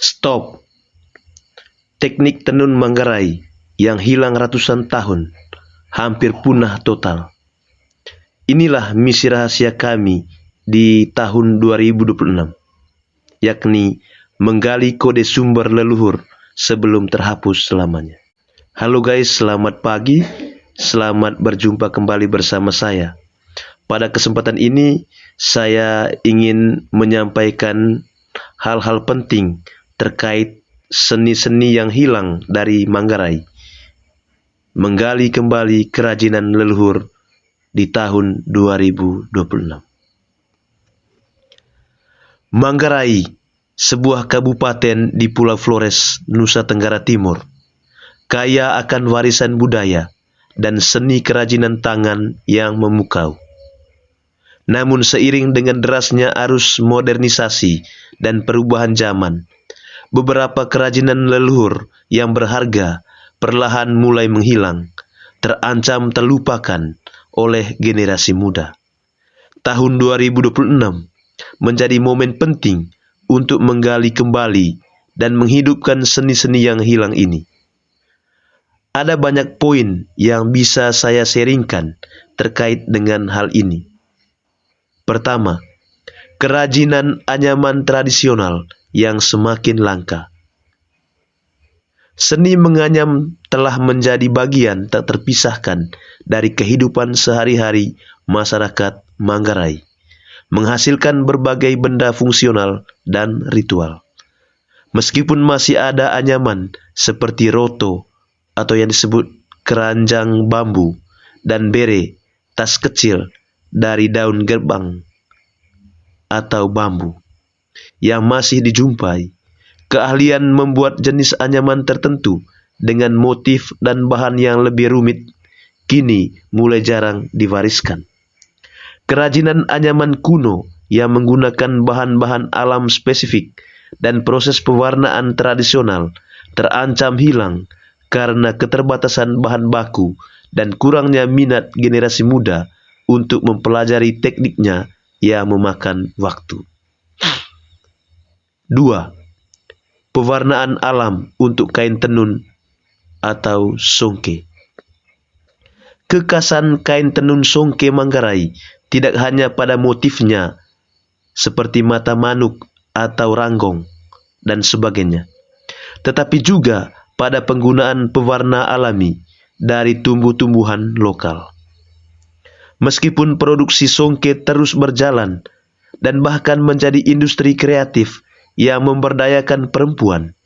Stop. Teknik tenun Manggarai yang hilang ratusan tahun, hampir punah total. Inilah misi rahasia kami di tahun 2026, yakni menggali kode sumber leluhur sebelum terhapus selamanya. Halo guys, selamat pagi. Selamat berjumpa kembali bersama saya. Pada kesempatan ini, saya ingin menyampaikan hal-hal penting terkait seni-seni yang hilang dari Manggarai. Menggali kembali kerajinan leluhur di tahun 2026. Manggarai, sebuah kabupaten di Pulau Flores, Nusa Tenggara Timur, kaya akan warisan budaya dan seni kerajinan tangan yang memukau. Namun seiring dengan derasnya arus modernisasi dan perubahan zaman, beberapa kerajinan leluhur yang berharga perlahan mulai menghilang, terancam terlupakan oleh generasi muda. Tahun 2026 menjadi momen penting untuk menggali kembali dan menghidupkan seni-seni yang hilang ini. Ada banyak poin yang bisa saya sharingkan terkait dengan hal ini. Pertama, kerajinan anyaman tradisional yang semakin langka. Seni menganyam telah menjadi bagian tak terpisahkan dari kehidupan sehari-hari masyarakat Manggarai, menghasilkan berbagai benda fungsional dan ritual. Meskipun masih ada anyaman seperti roto atau yang disebut keranjang bambu dan bere, tas kecil dari daun gerbang atau bambu yang masih dijumpai, keahlian membuat jenis anyaman tertentu dengan motif dan bahan yang lebih rumit kini mulai jarang diwariskan. Kerajinan anyaman kuno yang menggunakan bahan-bahan alam spesifik dan proses pewarnaan tradisional terancam hilang karena keterbatasan bahan baku dan kurangnya minat generasi muda untuk mempelajari tekniknya yang memakan waktu. 2. Pewarnaan alam untuk kain tenun atau songke. Kekhasan kain tenun songke Manggarai tidak hanya pada motifnya seperti mata manuk atau ranggong dan sebagainya, tetapi juga pada penggunaan pewarna alami dari tumbuh-tumbuhan lokal. Meskipun produksi songke terus berjalan dan bahkan menjadi industri kreatif yang memberdayakan perempuan,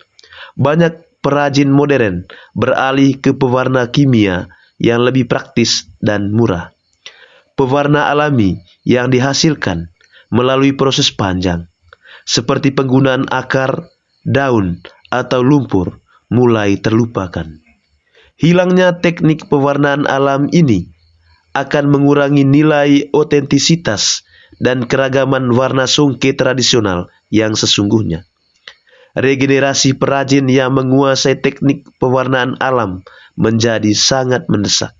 banyak perajin modern beralih ke pewarna kimia yang lebih praktis dan murah. Pewarna alami yang dihasilkan melalui proses panjang, seperti penggunaan akar, daun, atau lumpur, mulai terlupakan. Hilangnya teknik pewarnaan alam ini akan mengurangi nilai otentisitas dan keragaman warna songke tradisional yang sesungguhnya. Regenerasi perajin yang menguasai teknik pewarnaan alam menjadi sangat mendesak.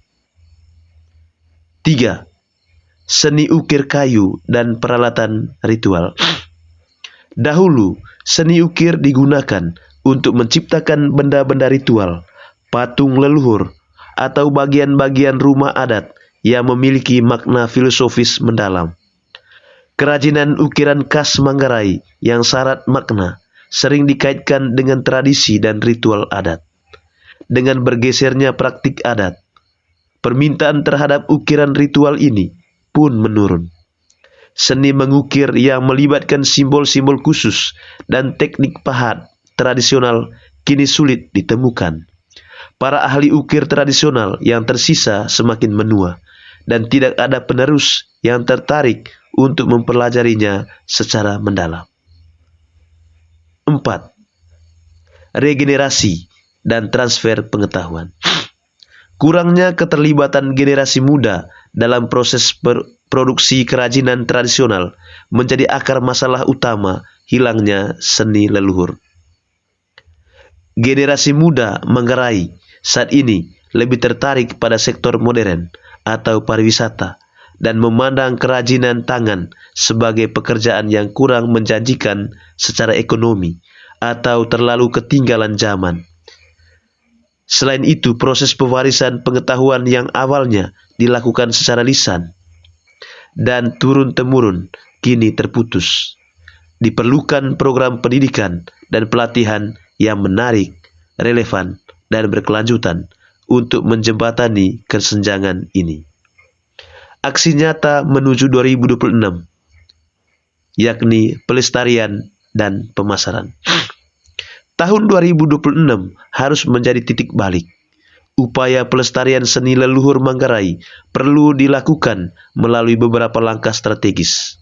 3. Seni ukir kayu dan peralatan ritual. Dahulu, seni ukir digunakan untuk menciptakan benda-benda ritual, patung leluhur, atau bagian-bagian rumah adat yang memiliki makna filosofis mendalam. Kerajinan ukiran khas Manggarai yang syarat makna sering dikaitkan dengan tradisi dan ritual adat. Dengan bergesernya praktik adat, permintaan terhadap ukiran ritual ini pun menurun. Seni mengukir yang melibatkan simbol-simbol khusus dan teknik pahat tradisional kini sulit ditemukan. Para ahli ukir tradisional yang tersisa semakin menua, dan tidak ada penerus yang tertarik untuk mempelajarinya secara mendalam. 4. Regenerasi dan transfer pengetahuan. Kurangnya keterlibatan generasi muda dalam proses produksi kerajinan tradisional menjadi akar masalah utama hilangnya seni leluhur. Generasi muda Manggarai saat ini lebih tertarik pada sektor modern atau pariwisata dan memandang kerajinan tangan sebagai pekerjaan yang kurang menjanjikan secara ekonomi atau terlalu ketinggalan zaman. Selain itu, proses pewarisan pengetahuan yang awalnya dilakukan secara lisan dan turun-temurun kini terputus. Diperlukan program pendidikan dan pelatihan yang menarik, relevan, dan berkelanjutan untuk menjembatani kesenjangan ini. Aksi nyata menuju 2026, yakni pelestarian dan pemasaran. Tahun 2026 harus menjadi titik balik. Upaya pelestarian seni leluhur Manggarai perlu dilakukan melalui beberapa langkah strategis.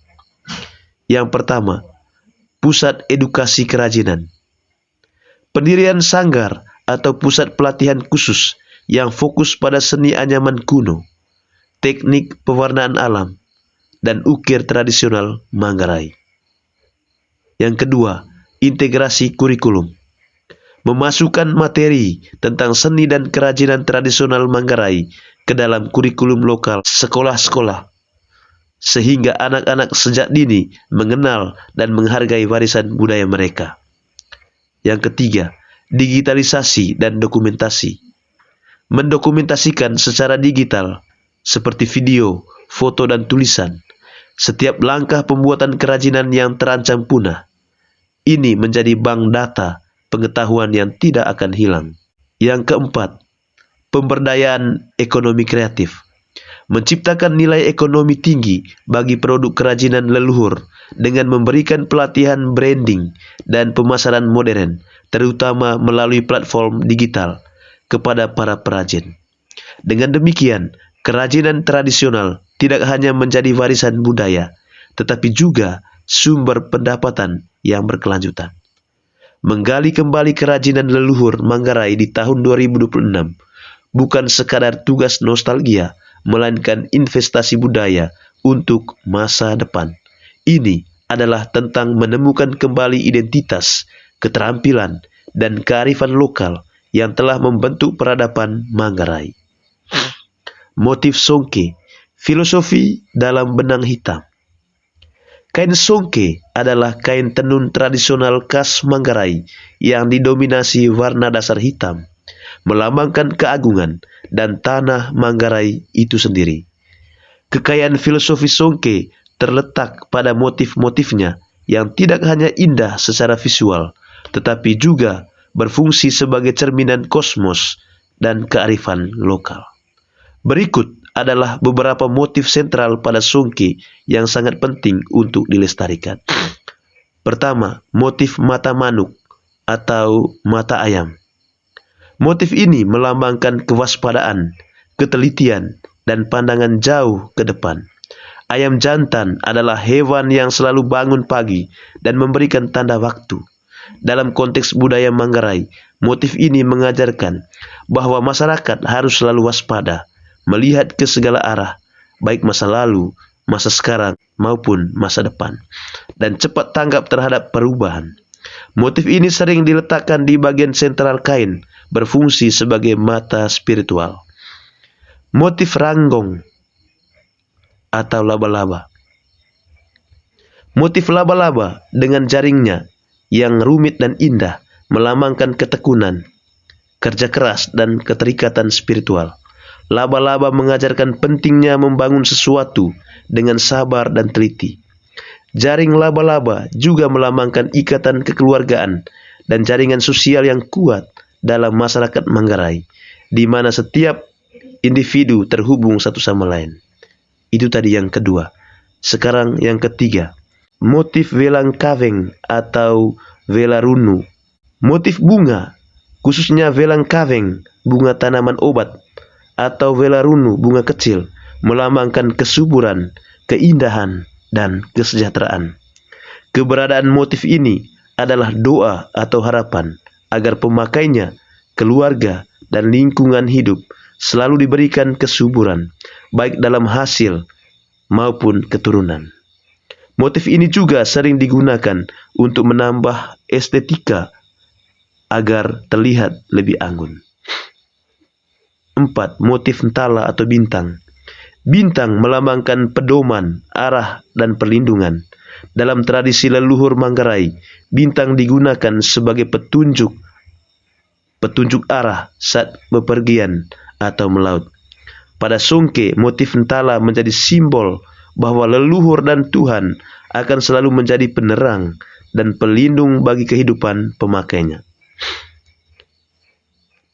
Yang pertama, pusat edukasi kerajinan. Pendirian sanggar atau pusat pelatihan khusus yang fokus pada seni anyaman kuno, teknik pewarnaan alam, dan ukir tradisional Manggarai. Yang kedua, integrasi kurikulum. Memasukkan materi tentang seni dan kerajinan tradisional Manggarai ke dalam kurikulum lokal sekolah-sekolah, sehingga anak-anak sejak dini mengenal dan menghargai warisan budaya mereka. Yang ketiga, digitalisasi dan dokumentasi. Mendokumentasikan secara digital, seperti video, foto, dan tulisan, setiap langkah pembuatan kerajinan yang terancam punah. Ini menjadi bank data pengetahuan yang tidak akan hilang. Yang keempat, pemberdayaan ekonomi kreatif. Menciptakan nilai ekonomi tinggi bagi produk kerajinan leluhur dengan memberikan pelatihan branding dan pemasaran modern, terutama melalui platform digital kepada para perajin. Dengan demikian, kerajinan tradisional tidak hanya menjadi warisan budaya, tetapi juga sumber pendapatan yang berkelanjutan. Menggali kembali kerajinan leluhur Manggarai di tahun 2026 bukan sekadar tugas nostalgia, melainkan investasi budaya untuk masa depan. Ini adalah tentang menemukan kembali identitas, keterampilan, dan kearifan lokal yang telah membentuk peradaban Manggarai. Motif songke, filosofi dalam benang hitam. Kain songke adalah kain tenun tradisional khas Manggarai yang didominasi warna dasar hitam, melambangkan keagungan dan tanah Manggarai itu sendiri. Kekayaan filosofi songke terletak pada motif-motifnya yang tidak hanya indah secara visual, tetapi juga berfungsi sebagai cerminan kosmos dan kearifan lokal. Berikut adalah beberapa motif sentral pada songke yang sangat penting untuk dilestarikan. Pertama, motif mata manuk atau mata ayam. Motif ini melambangkan kewaspadaan, ketelitian, dan pandangan jauh ke depan. Ayam jantan adalah hewan yang selalu bangun pagi dan memberikan tanda waktu. Dalam konteks budaya Manggarai, motif ini mengajarkan bahwa masyarakat harus selalu waspada, melihat ke segala arah, baik masa lalu, masa sekarang, maupun masa depan, dan cepat tanggap terhadap perubahan. Motif ini sering diletakkan di bagian sentral kain, berfungsi sebagai mata spiritual. Motif ranggong atau laba-laba. Motif laba-laba dengan jaringnya yang rumit dan indah melambangkan ketekunan, kerja keras, dan keterikatan spiritual. Laba-laba mengajarkan pentingnya membangun sesuatu dengan sabar dan teliti. Jaring laba-laba juga melambangkan ikatan kekeluargaan dan jaringan sosial yang kuat dalam masyarakat Manggarai, di mana setiap individu terhubung satu sama lain. Itu tadi yang kedua. Sekarang yang ketiga, motif welang kaweng atau welarunu. Motif bunga, khususnya welang kaweng, bunga tanaman obat, atau welarunu, bunga kecil, melambangkan kesuburan, keindahan, dan kesejahteraan. Keberadaan motif ini adalah doa atau harapan agar pemakainya, keluarga, dan lingkungan hidup selalu diberikan kesuburan, baik dalam hasil maupun keturunan. Motif ini juga sering digunakan untuk menambah estetika agar terlihat lebih anggun. 4. Motif entala atau bintang. Bintang melambangkan pedoman, arah, dan perlindungan. Dalam tradisi leluhur Manggarai, bintang digunakan sebagai petunjuk arah saat bepergian atau melaut. Pada songke, motif Ntala menjadi simbol bahwa leluhur dan Tuhan akan selalu menjadi penerang dan pelindung bagi kehidupan pemakainya.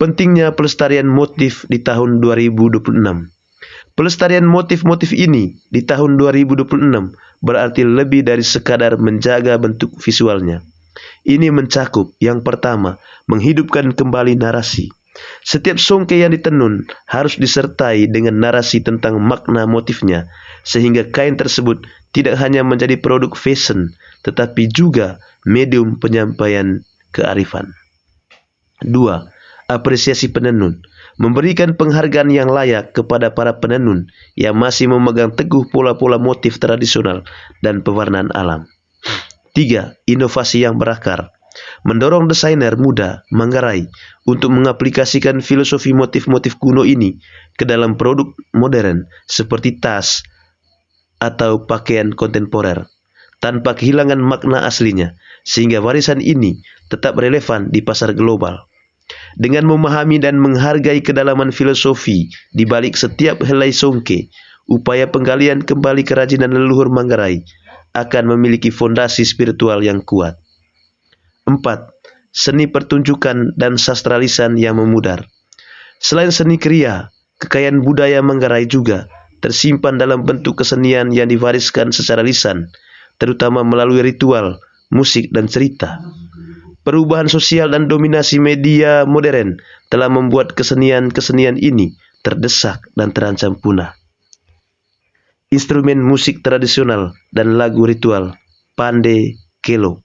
Pentingnya pelestarian motif di tahun 2026. Pelestarian motif-motif ini di tahun 2026 berarti lebih dari sekadar menjaga bentuk visualnya. Ini mencakup yang pertama, menghidupkan kembali narasi. Setiap songke yang ditenun harus disertai dengan narasi tentang makna motifnya, sehingga kain tersebut tidak hanya menjadi produk fashion, tetapi juga medium penyampaian kearifan. 2. Apresiasi penenun. Memberikan penghargaan yang layak kepada para penenun yang masih memegang teguh pola-pola motif tradisional dan pewarnaan alam. 3. Inovasi yang berakar. Mendorong desainer muda Manggarai untuk mengaplikasikan filosofi motif-motif kuno ini ke dalam produk modern seperti tas atau pakaian kontemporer, tanpa kehilangan makna aslinya, sehingga warisan ini tetap relevan di pasar global. Dengan memahami dan menghargai kedalaman filosofi di balik setiap helai songke, upaya penggalian kembali kerajinan leluhur Manggarai akan memiliki fondasi spiritual yang kuat. 4. Seni pertunjukan dan sastralisan yang memudar. Selain seni kriya, kekayaan budaya Manggarai juga tersimpan dalam bentuk kesenian yang diwariskan secara lisan, terutama melalui ritual, musik, dan cerita. Perubahan sosial dan dominasi media modern telah membuat kesenian-kesenian ini terdesak dan terancam punah. Instrumen musik tradisional dan lagu ritual, pande, kelo.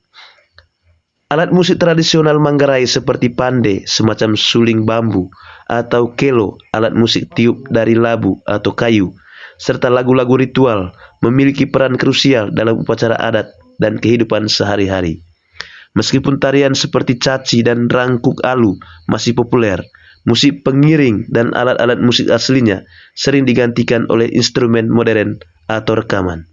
Alat musik tradisional Manggarai seperti pande, semacam suling bambu, atau kelo, alat musik tiup dari labu atau kayu, serta lagu-lagu ritual memiliki peran krusial dalam upacara adat dan kehidupan sehari-hari. Meskipun tarian seperti caci dan rangkuk alu masih populer, musik pengiring dan alat-alat musik aslinya sering digantikan oleh instrumen modern atau rekaman.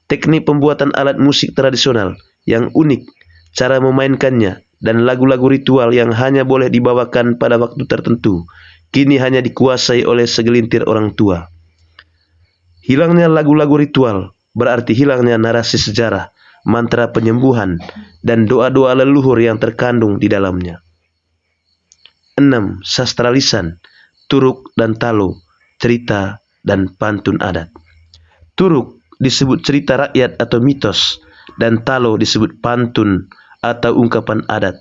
Teknik pembuatan alat musik tradisional yang unik, cara memainkannya, dan lagu-lagu ritual yang hanya boleh dibawakan pada waktu tertentu, kini hanya dikuasai oleh segelintir orang tua. Hilangnya lagu-lagu ritual berarti hilangnya narasi sejarah, mantra penyembuhan, dan doa-doa leluhur yang terkandung di dalamnya. 6. Sastralisan, turuk dan talo, cerita dan pantun adat. Turuk disebut cerita rakyat atau mitos, dan talo disebut pantun atau ungkapan adat,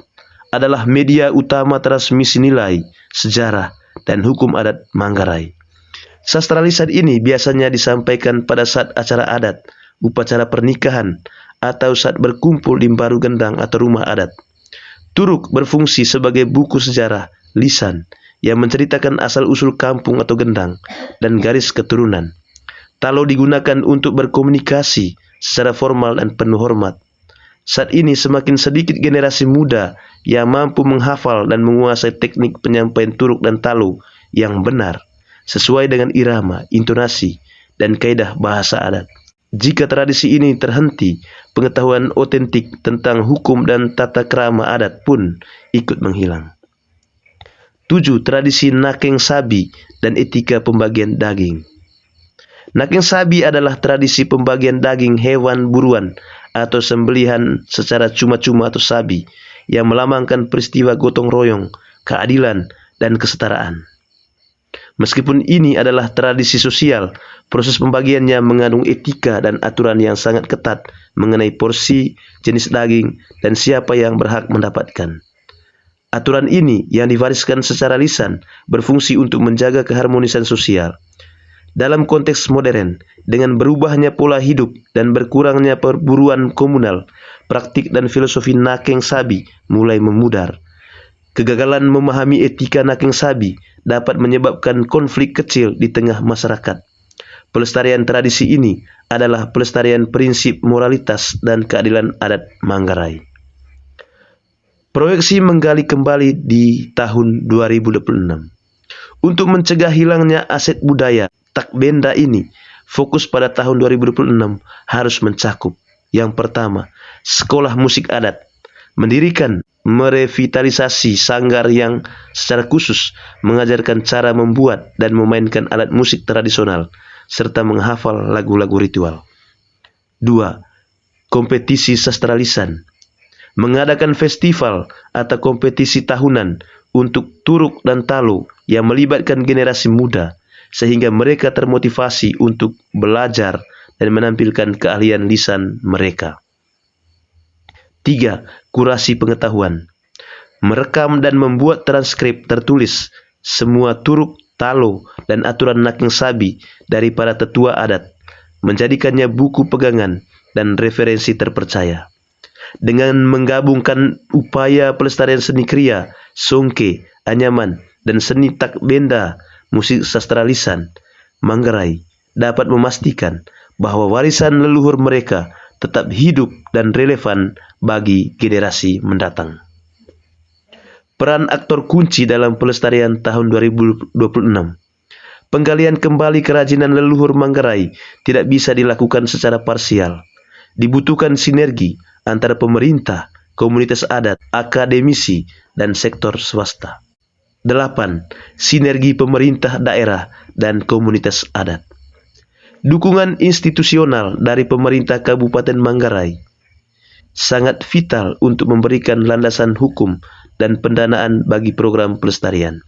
adalah media utama transmisi nilai, sejarah, dan hukum adat Manggarai. Sastralisan ini biasanya disampaikan pada saat acara adat, upacara pernikahan, atau saat berkumpul di baru gendang atau rumah adat. Turuk berfungsi sebagai buku sejarah lisan yang menceritakan asal-usul kampung atau gendang dan garis keturunan. Talo digunakan untuk berkomunikasi secara formal dan penuh hormat. Saat ini semakin sedikit generasi muda yang mampu menghafal dan menguasai teknik penyampaian turuk dan talo yang benar, sesuai dengan irama, intonasi, dan kaidah bahasa adat. Jika tradisi ini terhenti, pengetahuan otentik tentang hukum dan tata krama adat pun ikut menghilang. 7. Tradisi nakeng sabi dan etika pembagian daging. Nakeng sabi adalah tradisi pembagian daging hewan buruan atau sembelihan secara cuma-cuma atau sabi yang melambangkan peristiwa gotong royong, keadilan, dan kesetaraan. Meskipun ini adalah tradisi sosial, proses pembagiannya mengandung etika dan aturan yang sangat ketat mengenai porsi, jenis daging, dan siapa yang berhak mendapatkan. Aturan ini yang diwariskan secara lisan berfungsi untuk menjaga keharmonisan sosial. Dalam konteks modern, dengan berubahnya pola hidup dan berkurangnya perburuan komunal, praktik dan filosofi nakeng sabi mulai memudar. Kegagalan memahami etika nakeng sabi dapat menyebabkan konflik kecil di tengah masyarakat. Pelestarian tradisi ini adalah pelestarian prinsip moralitas dan keadilan adat Manggarai. Proyeksi menggali kembali di tahun 2026. Untuk mencegah hilangnya aset budaya, Takbenda ini fokus pada tahun 2026 harus mencakup yang pertama, sekolah musik adat, mendirikan merevitalisasi sanggar yang secara khusus mengajarkan cara membuat dan memainkan alat musik tradisional serta menghafal lagu-lagu ritual. 2. Kompetisi sastra lisan, mengadakan festival atau kompetisi tahunan untuk turuk dan talo yang melibatkan generasi muda sehingga mereka termotivasi untuk belajar dan menampilkan keahlian lisan mereka. 3. Kurasi pengetahuan, merekam dan membuat transkrip tertulis semua turuk, talo, dan aturan nakeng sabi dari para tetua adat, menjadikannya buku pegangan dan referensi terpercaya. Dengan menggabungkan upaya pelestarian seni kriya, songke, anyaman, dan seni takbenda, musik sastra lisan, Manggarai dapat memastikan bahwa warisan leluhur mereka tetap hidup dan relevan bagi generasi mendatang. Peran aktor kunci dalam pelestarian tahun 2026. Penggalian kembali kerajinan leluhur Manggarai tidak bisa dilakukan secara parsial. Dibutuhkan sinergi antara pemerintah, komunitas adat, akademisi, dan sektor swasta. 8. Sinergi pemerintah daerah dan komunitas adat. Dukungan institusional dari pemerintah Kabupaten Manggarai sangat vital untuk memberikan landasan hukum dan pendanaan bagi program pelestarian.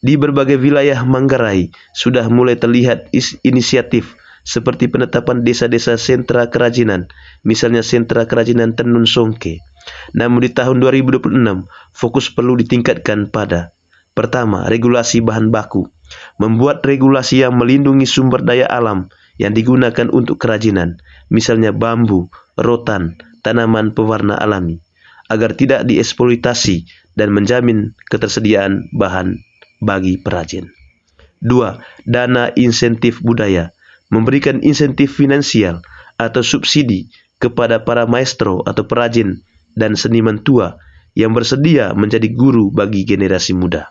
Di berbagai wilayah Manggarai sudah mulai terlihat inisiatif seperti penetapan desa-desa sentra kerajinan, misalnya sentra kerajinan tenun songke. Namun di tahun 2026, fokus perlu ditingkatkan pada: pertama, regulasi bahan baku, membuat regulasi yang melindungi sumber daya alam yang digunakan untuk kerajinan, misalnya bambu, rotan, tanaman pewarna alami, agar tidak dieksploitasi dan menjamin ketersediaan bahan bagi perajin. 2. Dana insentif budaya, memberikan insentif finansial atau subsidi kepada para maestro atau perajin dan seniman tua yang bersedia menjadi guru bagi generasi muda.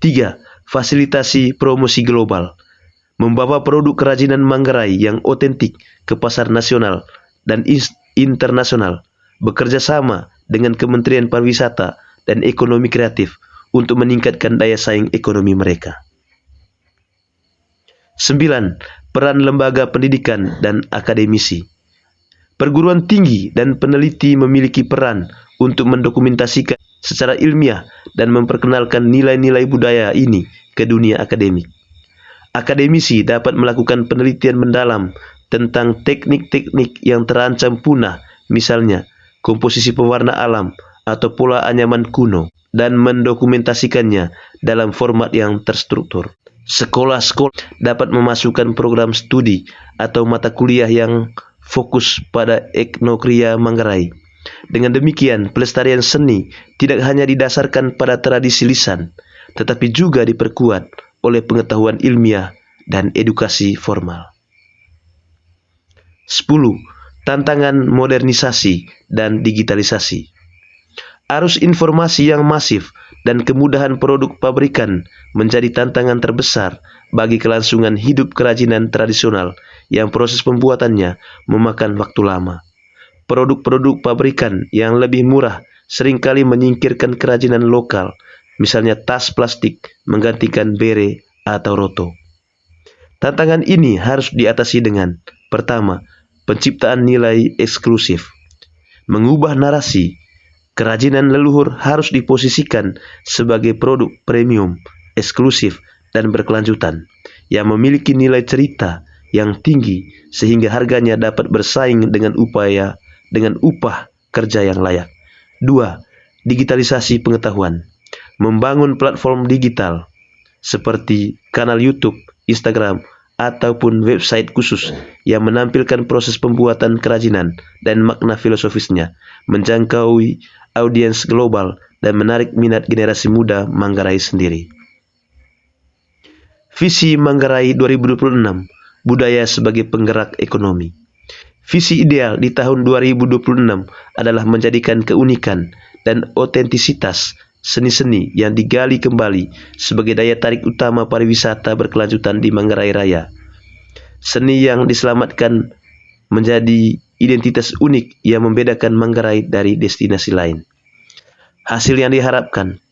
3. Fasilitasi promosi global, membawa produk kerajinan Manggarai yang otentik ke pasar nasional dan internasional, bekerja sama dengan Kementerian Pariwisata dan Ekonomi Kreatif untuk meningkatkan daya saing ekonomi mereka. 9. Peran lembaga pendidikan dan akademisi. Perguruan tinggi dan peneliti memiliki peran untuk mendokumentasikan secara ilmiah dan memperkenalkan nilai-nilai budaya ini ke dunia akademik. Akademisi dapat melakukan penelitian mendalam tentang teknik-teknik yang terancam punah, misalnya komposisi pewarna alam atau pola anyaman kuno, dan mendokumentasikannya dalam format yang terstruktur. Sekolah-sekolah dapat memasukkan program studi atau mata kuliah yang fokus pada etnokria Manggarai. Dengan demikian, pelestarian seni tidak hanya didasarkan pada tradisi lisan, tetapi juga diperkuat oleh pengetahuan ilmiah dan edukasi formal. 10. Tantangan modernisasi dan digitalisasi. Arus informasi yang masif dan kemudahan produk pabrikan menjadi tantangan terbesar bagi kelangsungan hidup kerajinan tradisional yang proses pembuatannya memakan waktu lama. Produk-produk pabrikan yang lebih murah seringkali menyingkirkan kerajinan lokal, misalnya tas plastik menggantikan bere atau roto. Tantangan ini harus diatasi dengan: pertama, penciptaan nilai eksklusif, mengubah narasi. Kerajinan leluhur harus diposisikan sebagai produk premium, eksklusif, dan berkelanjutan, yang memiliki nilai cerita yang tinggi sehingga harganya dapat bersaing dengan upah kerja yang layak. 2. Digitalisasi pengetahuan, membangun platform digital seperti kanal YouTube, Instagram, ataupun website khusus yang menampilkan proses pembuatan kerajinan dan makna filosofisnya, menjangkau audiens global dan menarik minat generasi muda Manggarai sendiri. Visi Manggarai 2026, budaya sebagai penggerak ekonomi. Visi ideal di tahun 2026 adalah menjadikan keunikan dan otentisitas seni-seni yang digali kembali sebagai daya tarik utama pariwisata berkelanjutan di Manggarai Raya. Seni yang diselamatkan menjadi identitas unik yang membedakan Manggarai dari destinasi lain. Hasil yang diharapkan: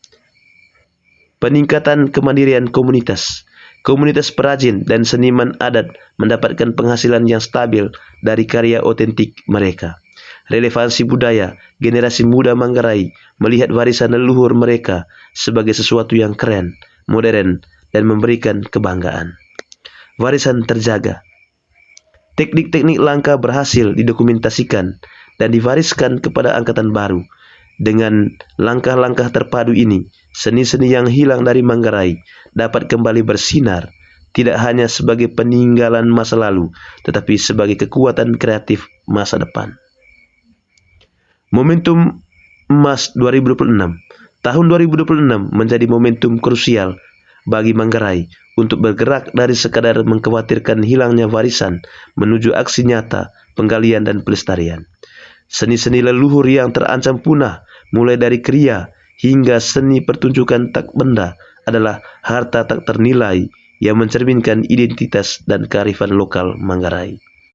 peningkatan kemandirian komunitas. Komunitas perajin dan seniman adat mendapatkan penghasilan yang stabil dari karya otentik mereka. Relevansi budaya, generasi muda Manggarai melihat warisan leluhur mereka sebagai sesuatu yang keren, modern, dan memberikan kebanggaan. Warisan terjaga. Teknik-teknik langka berhasil didokumentasikan dan diwariskan kepada angkatan baru. Dengan langkah-langkah terpadu ini, seni-seni yang hilang dari Manggarai dapat kembali bersinar, tidak hanya sebagai peninggalan masa lalu, tetapi sebagai kekuatan kreatif masa depan. Momentum emas 2026. Tahun 2026 menjadi momentum krusial bagi Manggarai untuk bergerak dari sekadar mengkhawatirkan hilangnya warisan menuju aksi nyata penggalian dan pelestarian. Seni-seni leluhur yang terancam punah, mulai dari kriya hingga seni pertunjukan tak benda, adalah harta tak ternilai yang mencerminkan identitas dan kearifan lokal Manggarai.